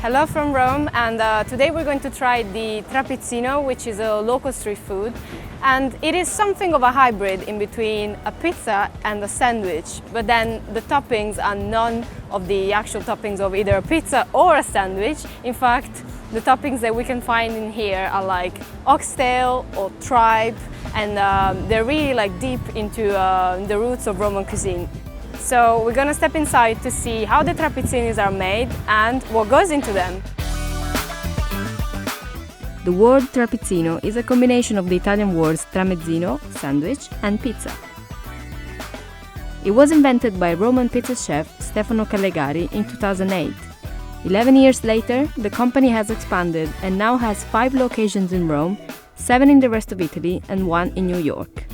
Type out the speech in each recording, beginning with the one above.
Hello from Rome, and today we're going to try the trapezzino, which is a local street food. And it is something of a hybrid in between a pizza and a sandwich, but then the toppings are none of the actual toppings of either a pizza or a sandwich. In fact, the toppings that we can find in here are like oxtail or tripe, and they're really like deep into the roots of Roman cuisine. So we're gonna step inside to see how the trapezzinis are made and what goes into them. The word trapezzino is a combination of the Italian words tramezzino, sandwich, and pizza. It was invented by Roman pizza chef Stefano Callegari in 2008. 11 years later, the company has expanded and now has 5 locations in Rome, 7 in the rest of Italy, and 1 in New York.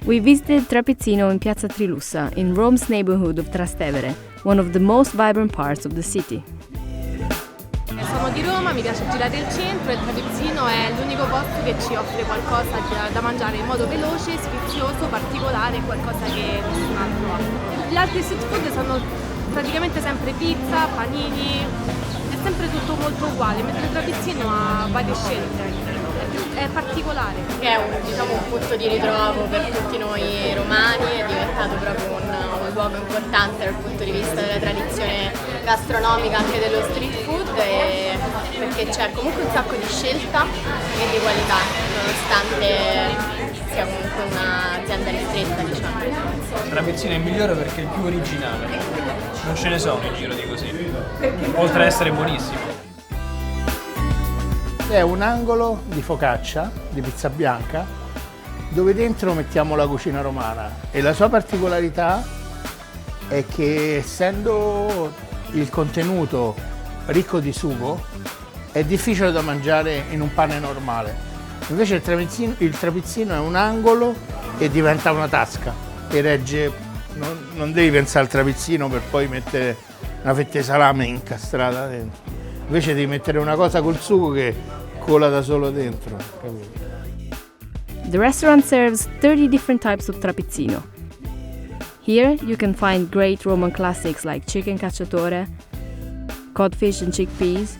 We visited Trapezzino in Piazza Trilussa, in Rome's neighborhood of Trastevere, one of the most vibrant parts of the city. Sono di Roma, mi piace girare il centro e il Trapezzino è l'unico posto che ci offre qualcosa da mangiare in modo veloce, sfizioso, particolare, qualcosa che nessun altro ha. Gli altri street food sono praticamente sempre pizza, panini, è sempre tutto molto uguale, mentre il Trapezzino ha varie scelte. È particolare. Che è un punto di ritrovo per tutti noi romani, è diventato proprio un luogo importante dal punto di vista della tradizione gastronomica anche dello street food, perché c'è comunque un sacco di scelta e di qualità, nonostante sia comunque un'azienda ristretta, diciamo. Il trapezzino è il migliore perché è il più originale, non ce ne sono in giro di così, oltre ad essere buonissimo. È un angolo di focaccia, di pizza bianca, dove dentro mettiamo la cucina romana e la sua particolarità è che, essendo il contenuto ricco di sugo, è difficile da mangiare in un pane normale. Invece il trapezzino è un angolo e diventa una tasca e regge. Non devi pensare al trapezzino per poi mettere una fetta di salame incastrata dentro. Invece devi mettere una cosa col sugo che cola da solo dentro, capito? The restaurant serves 30 different types of trapezzino. Here you can find great Roman classics like chicken cacciatore, codfish and chickpeas,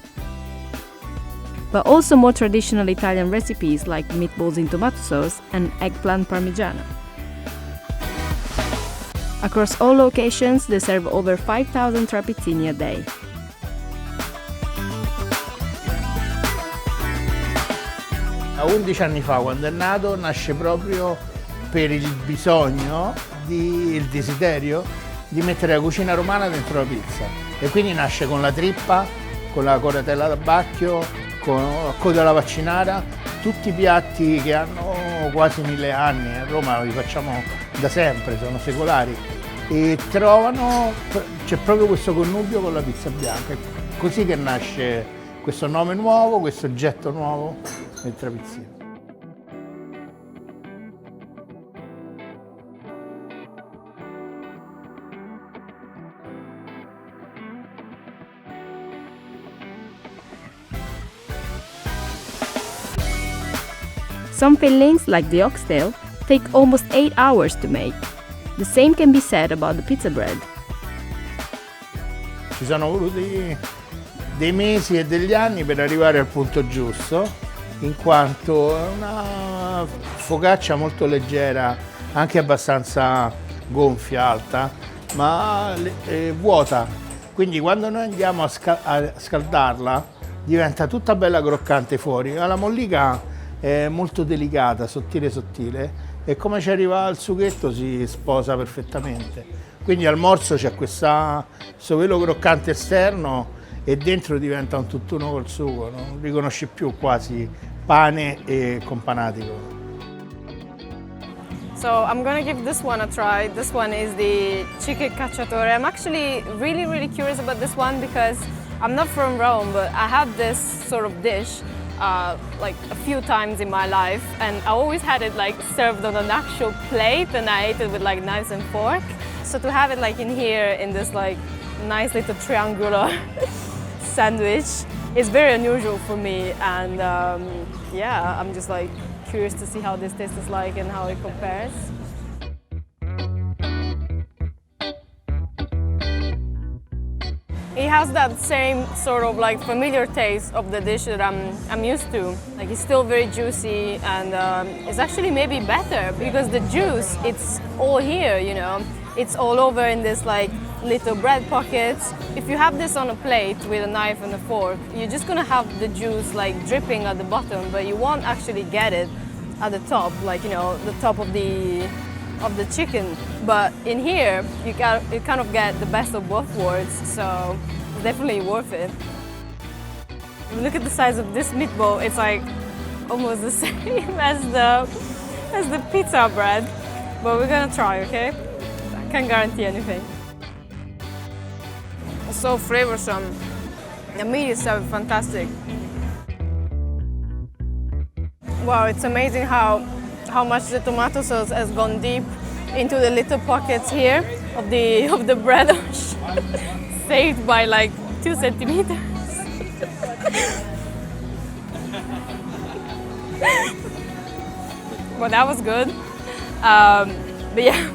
but also more traditional Italian recipes like meatballs in tomato sauce and eggplant parmigiano. Across all locations, they serve over 5,000 trapezzini a day. A 11 anni fa, quando è nato, nasce proprio per il bisogno, il desiderio di mettere la cucina romana dentro la pizza. E quindi nasce con la trippa, con la coratella d'abbacchio, con la coda alla vaccinara, tutti i piatti che hanno quasi 1000 anni. A Roma li facciamo da sempre, sono secolari. E c'è proprio questo connubio con la pizza bianca. È così che nasce questo nome nuovo, questo oggetto nuovo nel trapezzino. Some fillings, like the oxtail, take almost 8 hours to make. The same can be said about the pizza bread. Ci sono voluti dei mesi e degli anni per arrivare al punto giusto, in quanto è una focaccia molto leggera, anche abbastanza gonfia, alta, ma vuota. Quindi quando noi andiamo a scaldarla diventa tutta bella croccante fuori. La mollica è molto delicata, sottile, e come ci arriva il sughetto si sposa perfettamente. Quindi al morso c'è questo velo croccante esterno e dentro diventa un tutt'uno col sugo, non riconosci più quasi pane e companatico. So I'm gonna give this one a try. This one is the chicken cacciatore. I'm actually really curious about this one because I'm not from Rome, but I had this sort of dish like a few times in my life, and I always had it like served on an actual plate, and I ate it with like knives and fork. So to have it like in here in this like nice little triangular sandwich is very unusual for me, and yeah, I'm just like curious to see how this tastes like and how it compares. It has that same sort of like familiar taste of the dish that I'm used to. Like it's still very juicy and it's actually maybe better because the juice, it's all here, you know. It's all over in this like little bread pockets. If you have this on a plate with a knife and a fork, you're just gonna have the juice like dripping at the bottom, but you won't actually get it at the top, like, you know, the top of the chicken. But in here, you kind of get the best of both worlds, so it's definitely worth it. If you look at the size of this meatball, it's like almost the same as the pizza bread, but we're gonna try, okay? I can't guarantee anything. It's so flavorsome. The meat is so fantastic. Wow, it's amazing how much the tomato sauce has gone deep into the little pockets here of the bread, saved by like 2 centimeters. Well, that was good. But yeah,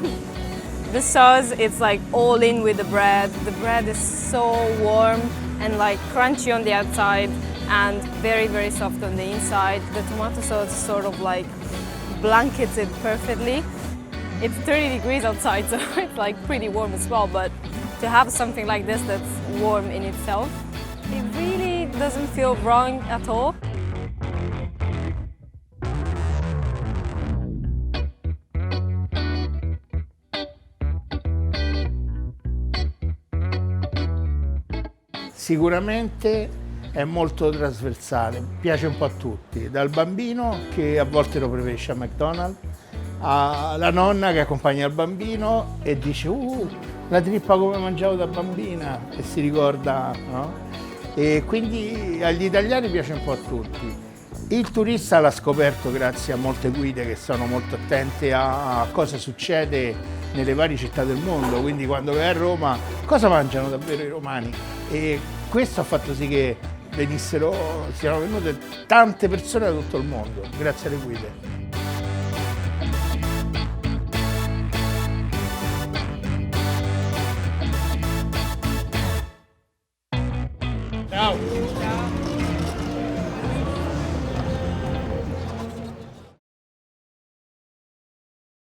the sauce, it's like all in with the bread. The bread is so warm and like crunchy on the outside and very, very soft on the inside. The tomato sauce sort of like blankets it perfectly. It's 30 degrees outside, so it's like pretty warm as well, but to have something like this that's warm in itself, it really doesn't feel wrong at all. Sicuramente è molto trasversale, piace un po' a tutti, dal bambino che a volte lo preferisce a McDonald's, alla nonna che accompagna il bambino e dice la trippa come mangiavo da bambina e si ricorda, no? E quindi agli italiani piace un po' a tutti. Il turista l'ha scoperto grazie a molte guide che sono molto attente a cosa succede nelle varie città del mondo, quindi quando vai a Roma cosa mangiano davvero i romani? E questo ha fatto sì che siano venute tante persone da tutto il mondo, grazie alle guide. Ciao!